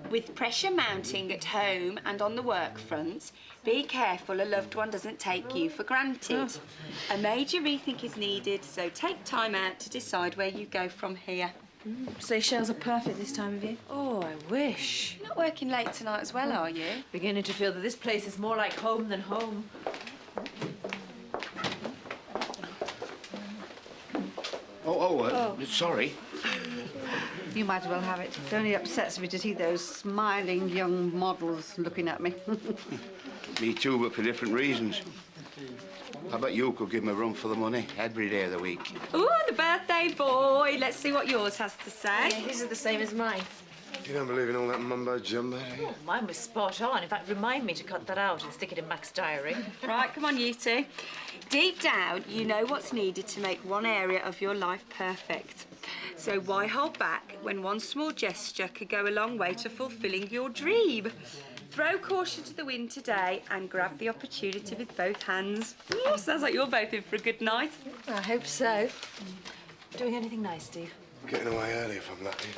With pressure mounting at home and on the work front, be careful a loved one doesn't take you for granted. A major rethink is needed, so take time out to decide where you go from here. Seychelles are perfect this time of year. Oh, I wish. You're not working late tonight as well, are you? Beginning to feel that this place is more like home than home. Sorry. You might as well have it. It only upsets me to see those smiling young models looking at me. Me too, but for different reasons. I bet you could give him a run for the money every day of the week. Ooh, the birthday boy. Let's see what yours has to say. Yeah, his are the same as mine. You don't believe in all that mumbo-jumbo, do you? Oh, mine was spot on. In fact, remind me to cut that out and stick it in Mac's diary. Right, come on, you two. Deep down, you know what's needed to make one area of your life perfect. So why hold back when one small gesture could go a long way to fulfilling your dream? Throw caution to the wind today and grab the opportunity with both hands. Ooh, sounds like you're both in for a good night. I hope so. Doing anything nice, Steve? Getting away early if I'm lucky.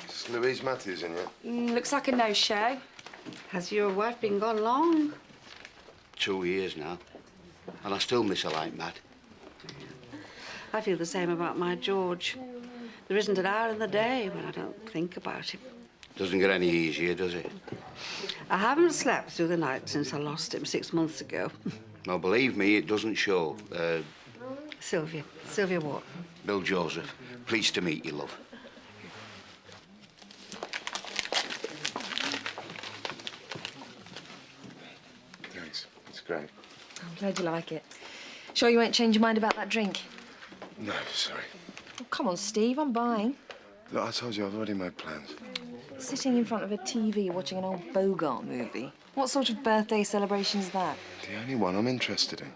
Is Louise Matthews in yet? Looks like a no-show. Has your wife been gone long? 2 years now. And I still miss her like mad. I feel the same about my George. There isn't an hour in the day when I don't think about him. Doesn't get any easier, does it? I haven't slept through the night since I lost him 6 months ago. Well, believe me, it doesn't show. Sylvia Wharton. Bill Joseph, pleased to meet you, love. Thanks. It's great. I'm glad you like it. Sure you won't change your mind about that drink? No, sorry. Oh, come on, Steve, I'm buying. Look, I told you I've already made plans. Sitting in front of a TV watching an old Bogart movie. What sort of birthday celebration is that? The only one I'm interested in.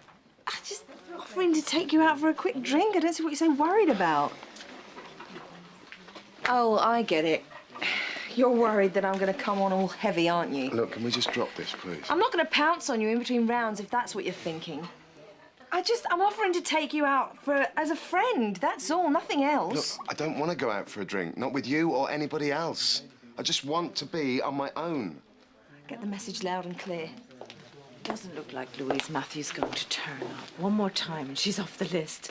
I'm just offering to take you out for a quick drink. I don't see what you're so worried about. Oh, I get it. You're worried that I'm going to come on all heavy, aren't you? Look, can we just drop this, please? I'm not going to pounce on you in between rounds if that's what you're thinking. I'm offering to take you out as a friend, that's all, nothing else. Look, I don't want to go out for a drink, not with you or anybody else. I just want to be on my own. Get the message loud and clear. Doesn't look like Louise Matthews going to turn up. One more time and she's off the list.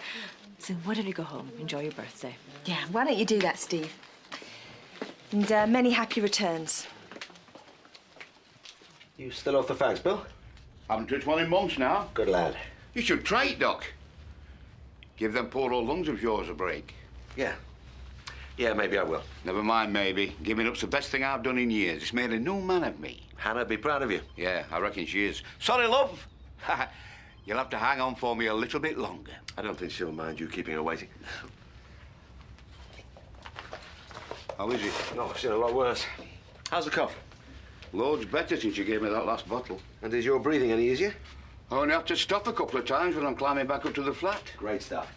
So why don't you go home, enjoy your birthday? Yeah, why don't you do that, Steve? And many happy returns. You still off the fags, Bill? Haven't touched one in months now. Good lad. You should try it, Doc. Give them poor old lungs of yours a break. Yeah. Yeah, maybe I will. Never mind, maybe. Giving up's the best thing I've done in years. It's made a new man of me. Hannah'd be proud of you. Yeah, I reckon she is. Sorry, love. You'll have to hang on for me a little bit longer. I don't think she'll mind you keeping her waiting. How is it? Oh, I've seen a lot worse. How's the cough? Loads better since you gave me that last bottle. And is your breathing any easier? I only have to stop a couple of times when I'm climbing back up to the flat. Great stuff.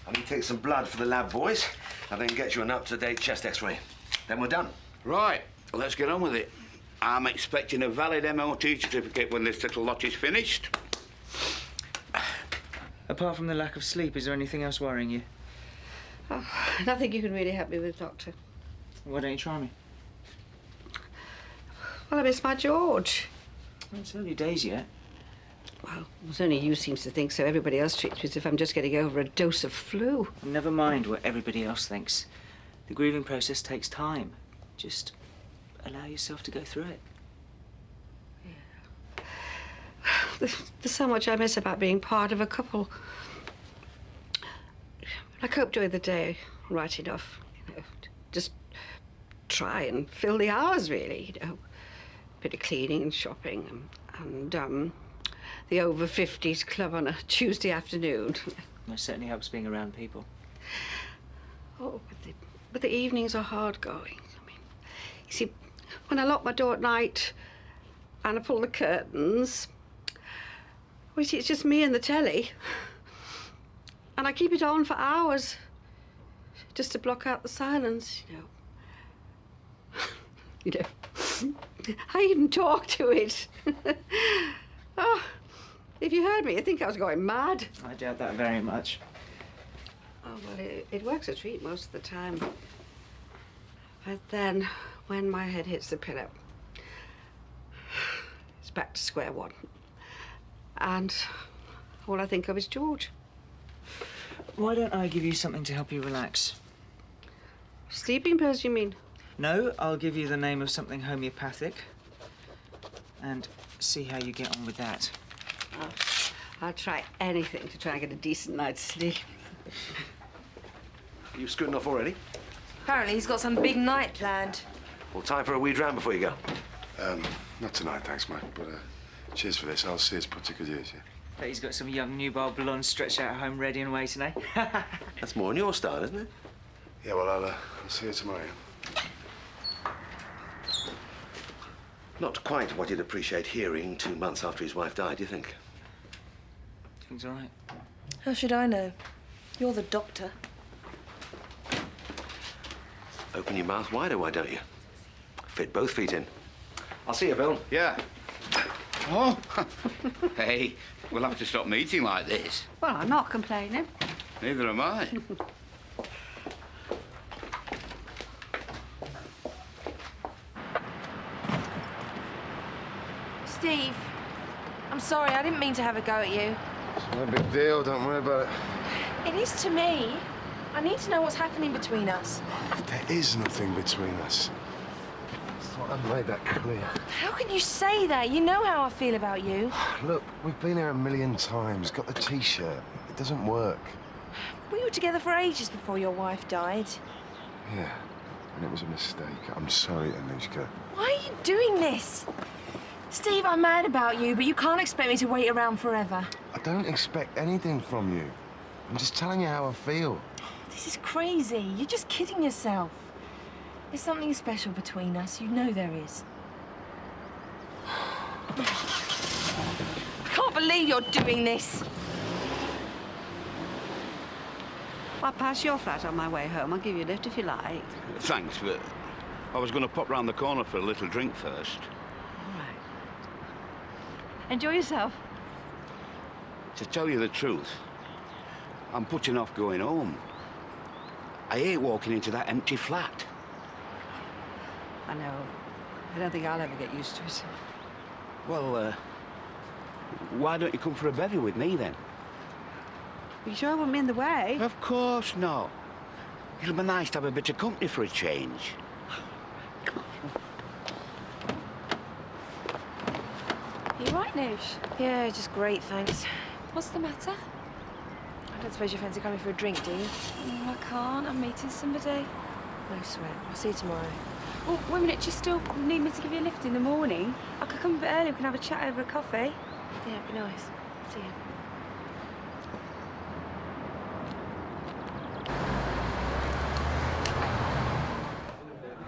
I'm going to take some blood for the lab boys and then get you an up-to-date chest x-ray. Then we're done. Right, let's get on with it. I'm expecting a valid MOT certificate when this little lot is finished. Apart from the lack of sleep, is there anything else worrying you? Oh, nothing you can really help me with, Doctor. Why don't you try me? Well, I miss my George. Well, it's early days yet. Well, it's only you seems to think so. Everybody else treats me as if I'm just getting over a dose of flu. Never mind what everybody else thinks. The grieving process takes time. Just allow yourself to go through it. Yeah. There's so much I miss about being part of a couple. I cope during the day right enough, you know. Just try and fill the hours, really, you know. A bit of cleaning and shopping and the over-50s club on a Tuesday afternoon. It certainly helps being around people. Oh, but the evenings are hard going. I mean, you see, when I lock my door at night and I pull the curtains, well, you see, it's just me and the telly. And I keep it on for hours just to block out the silence, you know. You know, I even talk to it. Oh, if you heard me, you'd think I was going mad. I doubt that very much. Oh, well, it works a treat most of the time. But then, when my head hits the pillow, it's back to square one. And all I think of is George. Why don't I give you something to help you relax? Sleeping pills, you mean? No, I'll give you the name of something homeopathic and see how you get on with that. Oh, I'll try anything to try and get a decent night's sleep. You scooting off already? Apparently he's got some big night planned. Well, time for a wee dram before you go. Not tonight, thanks, mate. But cheers for this. I'll see us put to good use, yeah? Bet he's got some young nubile blondes stretched out at home ready and waiting, eh? That's more on your style, isn't it? Yeah, well, I'll see you tomorrow. Not quite what you'd appreciate hearing 2 months after his wife died, do you think? Things all right. How should I know? You're the doctor. Open your mouth wider, why don't you? Fit both feet in. I'll see you, Bill. Yeah. Oh, hey, we'll have to stop meeting like this. Well, I'm not complaining. Neither am I. Steve, I'm sorry, I didn't mean to have a go at you. It's no big deal. Don't worry about it. It is to me. I need to know what's happening between us. There is nothing between us. I thought I'd made that clear. How can you say that? You know how I feel about you. Look, we've been here a million times. Got the T-shirt. It doesn't work. We were together for ages before your wife died. Yeah, and it was a mistake. I'm sorry, Anushka. Why are you doing this? Steve, I'm mad about you, but you can't expect me to wait around forever. I don't expect anything from you. I'm just telling you how I feel. This is crazy. You're just kidding yourself. There's something special between us. You know there is. I can't believe you're doing this. I'll pass your flat on my way home. I'll give you a lift if you like. Thanks, but I was going to pop round the corner for a little drink first. All right. Enjoy yourself. To tell you the truth, I'm putting off going home. I hate walking into that empty flat. I know. I don't think I'll ever get used to it. Well, why don't you come for a bevy with me, then? You sure I won't be in the way? Of course not. It'll be nice to have a bit of company for a change. You right, Noosh? Yeah, just great, thanks. What's the matter? I don't suppose you fancy coming for a drink, do you? I can't. I'm meeting somebody. No sweat. I'll see you tomorrow. Oh, wait a minute. Do you still need me to give you a lift in the morning? I could come a bit early. We can have a chat over a coffee. Yeah, it'd be nice. See you.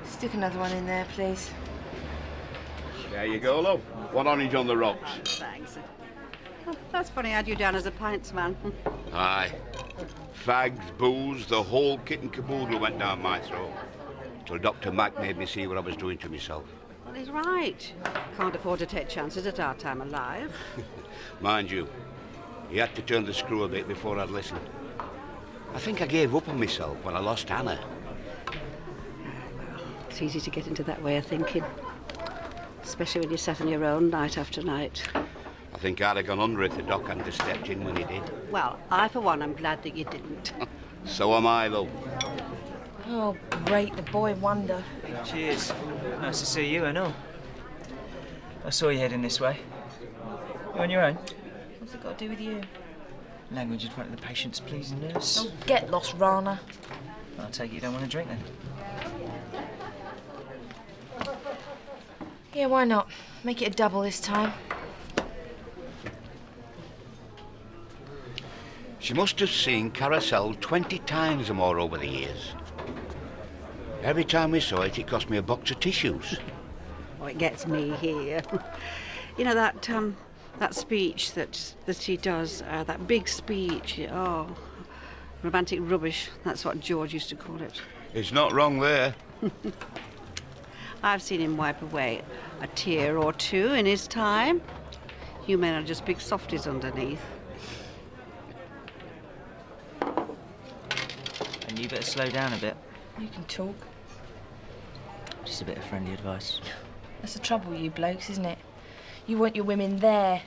Stick another one in there, please. There you go, love. One orange on the rocks. Thanks. Oh, that's funny, I had you down as a pints man. Aye. Fags, booze, the whole kit and caboodle went down my throat. Till Dr. Mac made me see what I was doing to myself. Well, he's right. Can't afford to take chances at our time alive. Mind you, he had to turn the screw a bit before I'd listen. I think I gave up on myself when I lost Hannah. It's easy to get into that way of thinking. Especially when you're sat on your own night after night. I think I'd have gone under if the doc hadn't have stepped in when he did. Well, I, for one, am glad that you didn't. So am I, love. Oh, great, the boy wonder. Cheers. Nice to see you, I know. I saw you heading this way. You on your own? What's it got to do with you? Language in front of the patients, please, nurse. Oh, get lost, Rana. I'll take it you don't want to drink then. Yeah, why not? Make it a double this time. She must have seen Carousel 20 times or more over the years. Every time we saw it, it cost me a box of tissues. Oh, it gets me here. You know, that speech that she does, that big speech, oh, romantic rubbish, that's what George used to call it. It's not wrong there. I've seen him wipe away a tear or two in his time. You men are just big softies underneath. And you better slow down a bit. You can talk. Just a bit of friendly advice. That's the trouble with you blokes, isn't it? You want your women there.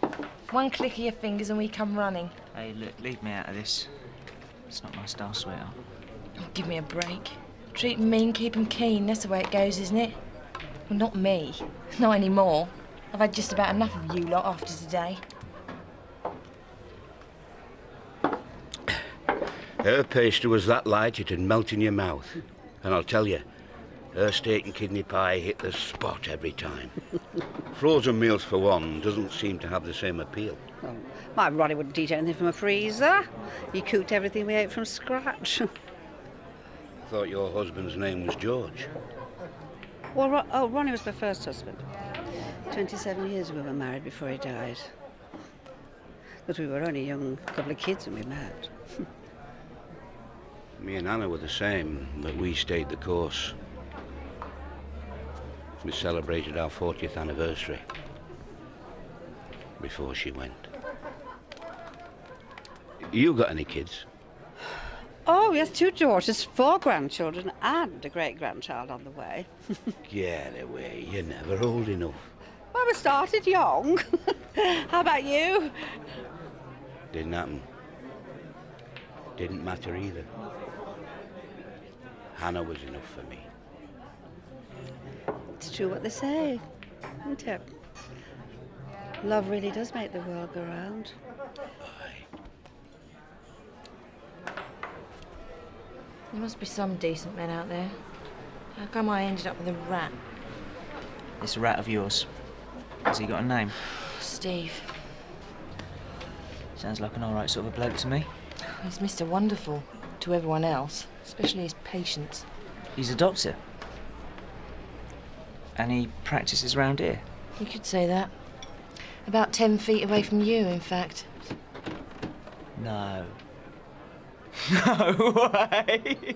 One click of your fingers and we come running. Hey, look, leave me out of this. It's not my style, sweetheart. Oh, give me a break. Treat 'em mean, keep 'em keen. That's the way it goes, isn't it? Well, not me. Not anymore. I've had just about enough of you lot after today. Her pastry was that light it'd melt in your mouth. And I'll tell you, her steak and kidney pie hit the spot every time. Frozen meals, for one, doesn't seem to have the same appeal. Oh, my Ronnie wouldn't eat anything from a freezer. He cooked everything we ate from scratch. I thought your husband's name was George. Well, Ronnie was my first husband. 27 years we were married before he died. But we were only a young couple of kids when we met. Me and Anna were the same, but we stayed the course. We celebrated our 40th anniversary before she went. You got any kids? Oh, yes, 2 daughters, 4 grandchildren, and a great-grandchild on the way. Get away, you're never old enough. Well, we started young. How about you? Didn't happen. Didn't matter either. Hannah was enough for me. It's true what they say, isn't it? Love really does make the world go round. There must be some decent men out there. How come I ended up with a rat? This rat of yours, has he got a name? Steve. Sounds like an all right sort of a bloke to me. He's Mr. Wonderful to everyone else, especially his patients. He's a doctor. And he practices round here. You could say that. About 10 feet away from you, in fact. No. No way!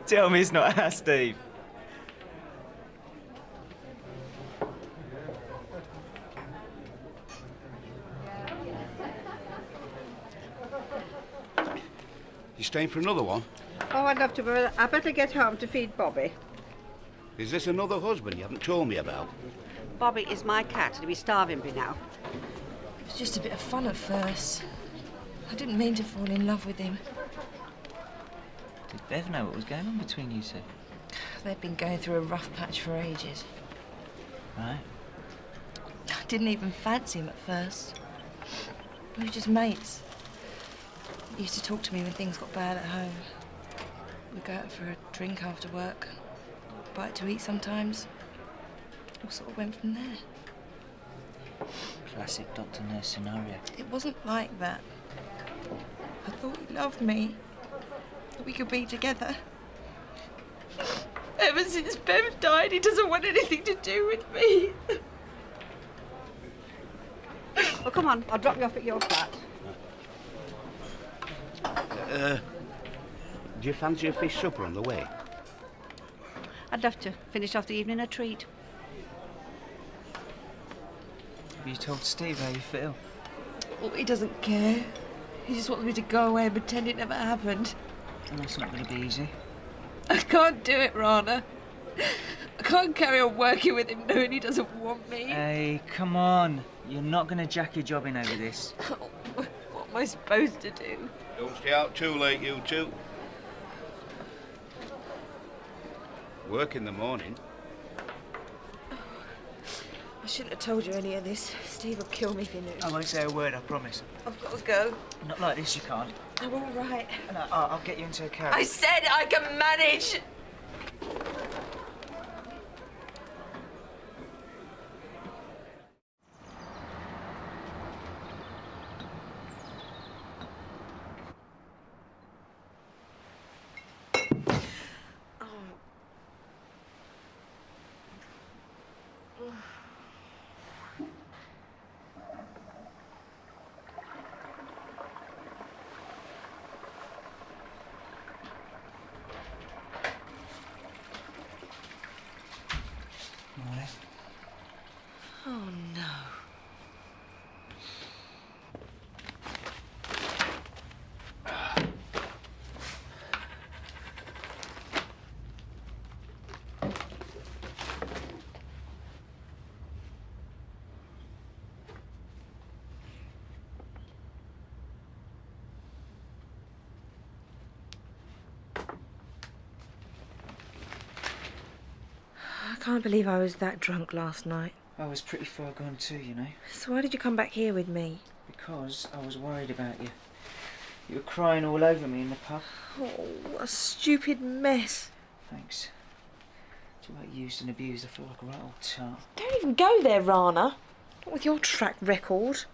Tell me it's not our Steve. You staying for another one? Oh, I'd love to, but I better get home to feed Bobby. Is this another husband you haven't told me about? Bobby is my cat. He'll be starving me now. It was just a bit of fun at first. I didn't mean to fall in love with him. Did Bev know what was going on between you two? They'd been going through a rough patch for ages. Right. I didn't even fancy him at first. We were just mates. He used to talk to me when things got bad at home. We'd go out for a drink after work, bite to eat sometimes. All sort of went from there. Classic doctor-nurse scenario. It wasn't like that. I thought he loved me, that we could be together. Ever since Bev died, he doesn't want anything to do with me. Well, come on. I'll drop you off at your flat. Do you fancy a fish supper on the way? I'd love to finish off the evening a treat. Have you told Steve how you feel? Oh, he doesn't care. He just wants me to go away and pretend it never happened. And that's not going to be easy. I can't do it, Rana. I can't carry on working with him knowing he doesn't want me. Hey, come on. You're not going to jack your job in over this. Oh, what am I supposed to do? Don't stay out too late, you two. Work in the morning. I shouldn't have told you any of this. Steve will kill me if he knew. I won't say a word, I promise. I've got to go. Not like this, you can't. I'm all right. No, I'll get you into a cab. I said I can manage. Morning. Oh, no. can't believe I was that drunk last night. I was pretty far gone too, you know. So why did you come back here with me? Because I was worried about you. You were crying all over me in the pub. Oh, what a stupid mess. Thanks. Too like used and abused. I feel like a right old tart. Don't even go there, Rana. Not with your track record.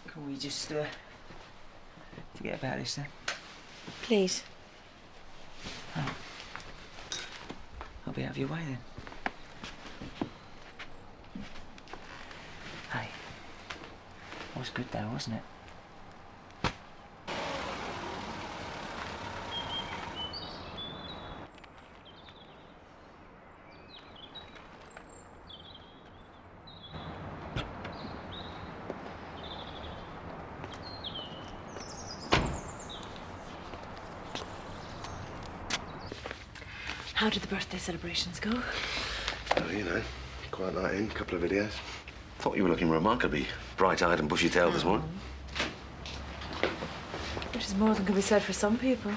Can we just forget about this then? Please. Oh. I'll be out of your way then. Hey. That was good though, wasn't it? How did the birthday celebrations go? Oh, you know, quite like in, a couple of videos. Thought you were looking remarkably bright-eyed and bushy-tailed this morning. Which is more than can be said for some people.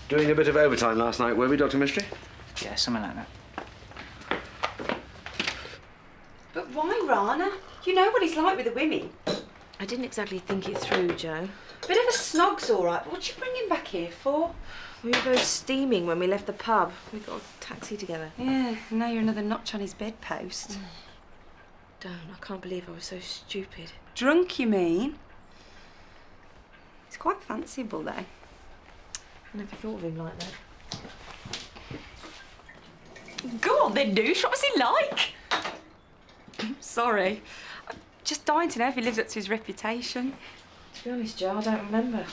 Doing a bit of overtime last night, were we, Dr. Mystery? Yeah, something like that. But why, Rana? You know what he's like with the women. I didn't exactly think it through, Joe. Bit of a snog's all right, but what'd you bring him back here for? We were both steaming when we left the pub. We got a taxi together. Yeah, and now you're another notch on his bedpost. Don't. I can't believe I was so stupid. Drunk, you mean? He's quite fanciable, though. I never thought of him like that. Go on then, douche. What was he like? Sorry. I'm just dying to know if he lives up to his reputation. To be honest, Joe, I don't remember.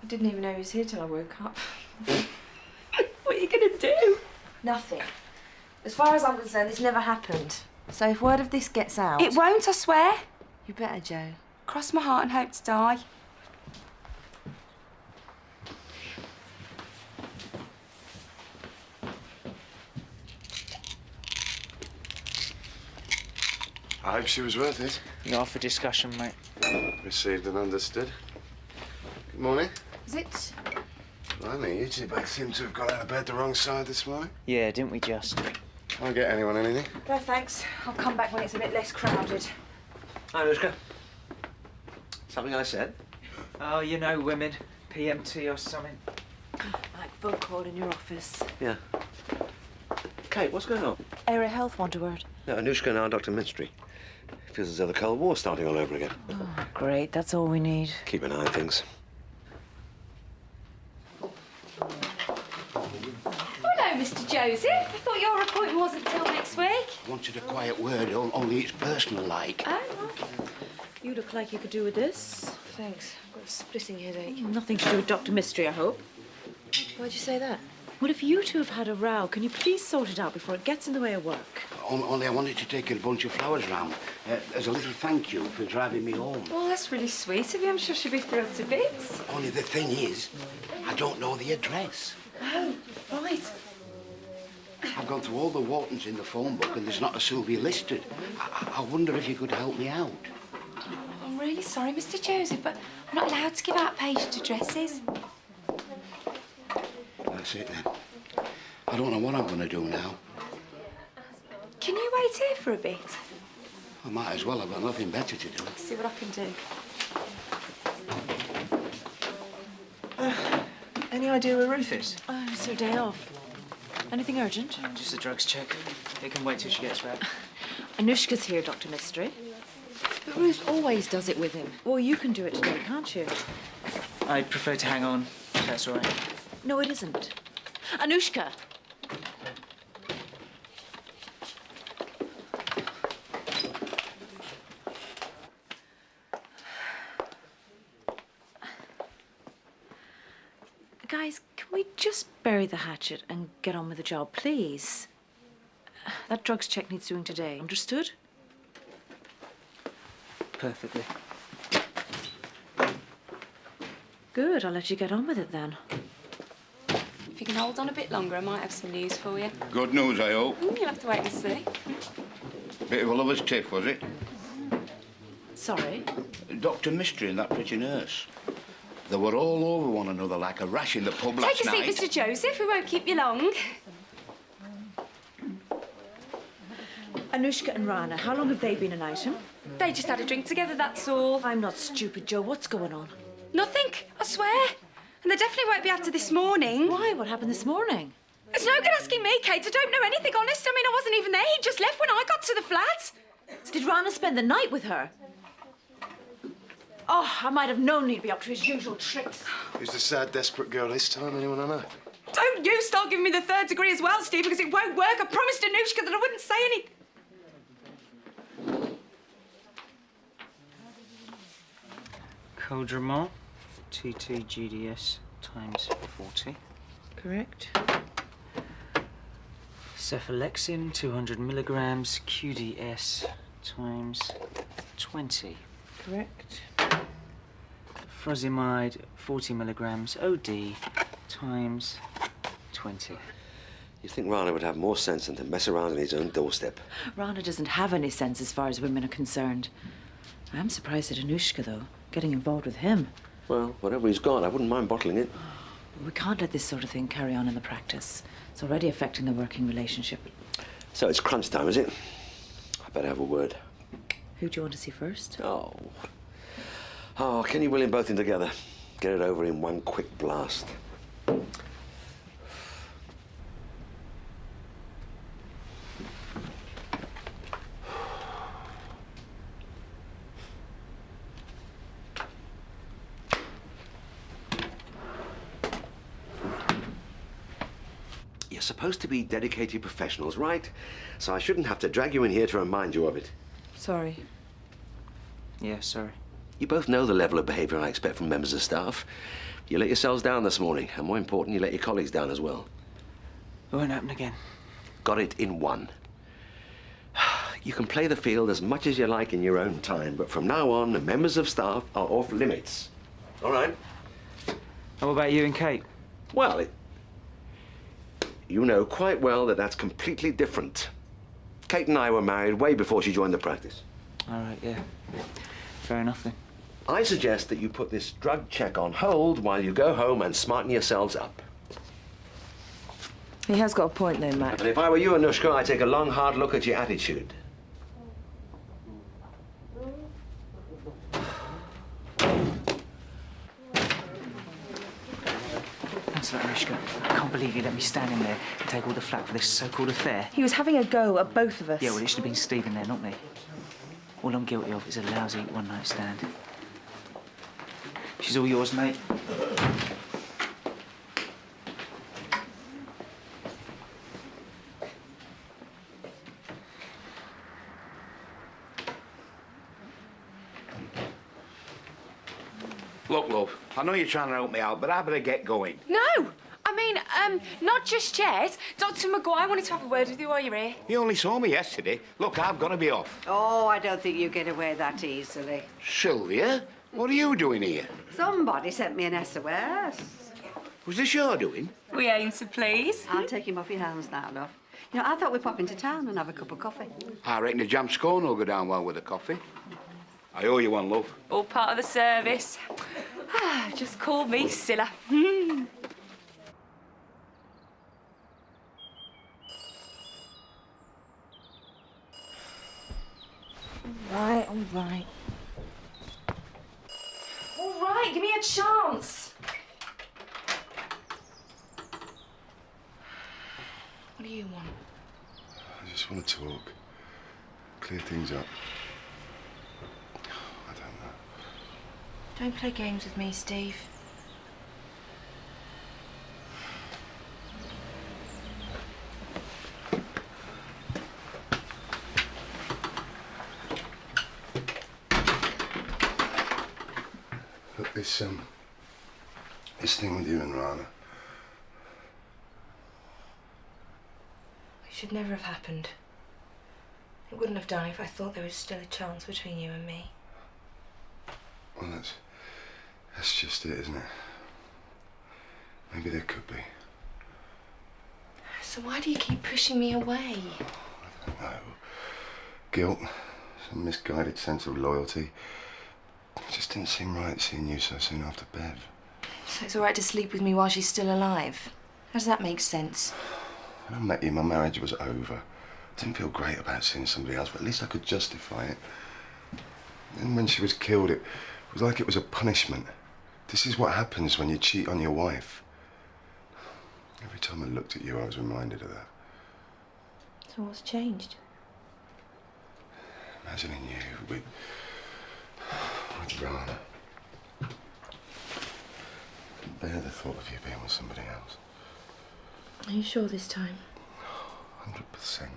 I didn't even know he was here till I woke up. What are you going to do? Nothing. As far as I'm concerned, this never happened. So if word of this gets out... It won't, I swear. You better, Joe. Cross my heart and hope to die. I hope she was worth it. Not for discussion, mate. Received and understood. Good morning. Is it? Blimey, you two both seem to have got out of bed the wrong side this morning. Yeah, didn't we just? Can't get anyone anything. No, thanks. I'll come back when it's a bit less crowded. Hi, Anushka. Something I said? Oh, you know women. PMT or something. Like phone call in your office. Yeah. Kate, what's going on? Area Health want a word. No, Anushka and our Dr. Mystery. Feels as though the Cold War's starting all over again. Oh, great. That's all we need. Keep an eye on things. Hello, Mr. Joseph. I thought your appointment wasn't till next week. I wanted a quiet word, only it's personal like. Oh, right. You look like you could do with this. Thanks. I've got a splitting headache. Nothing to do with Dr. Mystery, I hope. Why'd you say that? Well, if you two have had a row, can you please sort it out before it gets in the way of work? Only I wanted to take a bunch of flowers round as a little thank you for driving me home. Well, that's really sweet of you. I'm sure she'll be thrilled to bits. Only the thing is, I don't know the address. Oh, right. I've gone through all the Whartons in the phone book and there's not a Sylvia listed. I wonder if you could help me out. I'm really sorry, Mr. Joseph, but I'm not allowed to give out patient addresses. That's it then. I don't know what I'm going to do now. Can you wait here for a bit? I might as well. I've got nothing better to do. See what I can do. Any idea where Ruth is? Oh, it's her day off. Anything urgent? Just a drugs check. It can wait till she gets back. Anushka's here, Dr. Mystery. But Ruth always does it with him. Well, you can do it today, can't you? I'd prefer to hang on, if that's all right. No, it isn't. Anushka! Guys, can we just bury the hatchet and get on with the job, please? That drugs check needs doing today. Understood? Perfectly. Good, I'll let you get on with it then. If you can hold on a bit longer, I might have some news for you. Good news, I hope. You'll have to wait and see. Bit of a lover's tiff, was it? Sorry? Dr. Mystery and that pretty nurse. They were all over one another like a rash in the pub last Take a night. seat, Mr. Joseph. We won't keep you long. Anushka and Rana, how long have they been an item? They just had a drink together, that's all. I'm not stupid, Joe. What's going on? Nothing, I swear. And they definitely won't be after this morning. Why? What happened this morning? It's no good asking me, Kate. I don't know anything, honest. I mean, I wasn't even there. He just left when I got to the flat. Did Rana spend the night with her? Oh, I might have known he'd be up to his usual tricks. Who's the sad, desperate girl this time? Anyone I know? Don't you start giving me the third degree as well, Steve, because it won't work. I promised Anushka that I wouldn't say anything. Codramol, TTGDS times 40. Correct. Cephalexin, 200 milligrams, QDS times 20. Correct. Furosemide, 40 milligrams, OD times 20. You think Rana would have more sense than to mess around on his own doorstep? Rana doesn't have any sense as far as women are concerned. I am surprised at Anushka, though, getting involved with him. Well, whatever he's got, I wouldn't mind bottling it. We can't let this sort of thing carry on in the practice. It's already affecting the working relationship. So it's crunch time, is it? I better have a word. Who do you want to see first? Oh, can you will them both in together? Get it over in one quick blast. You're supposed to be dedicated professionals, right? So I shouldn't have to drag you in here to remind you of it. Sorry. Yeah, sorry. You both know the level of behaviour I expect from members of staff. You let yourselves down this morning, and more important, you let your colleagues down as well. It won't happen again. Got it in one. You can play the field as much as you like in your own time, but from now on, the members of staff are off limits. All right? How about you and Kate? Well, you know quite well that that's completely different. Kate and I were married way before she joined the practice. All right, yeah. Fair enough then. I suggest that you put this drug check on hold while you go home and smarten yourselves up. He has got a point, though, Matt. And if I were you, Anushka, I'd take a long, hard look at your attitude. Thanks for that, Anushka. I can't believe you let me stand in there and take all the flak for this so-called affair. He was having a go at both of us. Yeah, well, it should have been Steve in there, not me. All I'm guilty of is a lousy one-night stand. She's all yours, mate. Look, love, I know you're trying to help me out, but I better get going. No! I mean, not just yet. Dr. Maguire wanted to have a word with you while you're here. You only saw me yesterday. Look, I've got to be off. Oh, I don't think you get away that easily. Sylvia, what are you doing here? Somebody sent me an SOS. Was this your doing? We aim to please. I'll take him off your hands now, love. You know, I thought we'd pop into town and have a cup of coffee. I reckon the jam scone will go down well with the coffee. I owe you one, love. All part of the service. Just call me Scylla. Right, all right. All right, give me a chance. What do you want? I just want to talk. Clear things up. I don't know. Don't play games with me, Steve. Look, this thing with you and Rana. It should never have happened. It wouldn't have done if I thought there was still a chance between you and me. Well, that's just it, isn't it? Maybe there could be. So why do you keep pushing me away? I don't know. Guilt, some misguided sense of loyalty. It just didn't seem right seeing you so soon after Bev. So it's all right to sleep with me while she's still alive. How does that make sense? When I met you, my marriage was over. I didn't feel great about seeing somebody else, but at least I could justify it. And when she was killed, it was like it was a punishment. This is what happens when you cheat on your wife. Every time I looked at you, I was reminded of that. So what's changed? Imagining you with Rana. I couldn't bear the thought of you being with somebody else. Are you sure this time? 100%.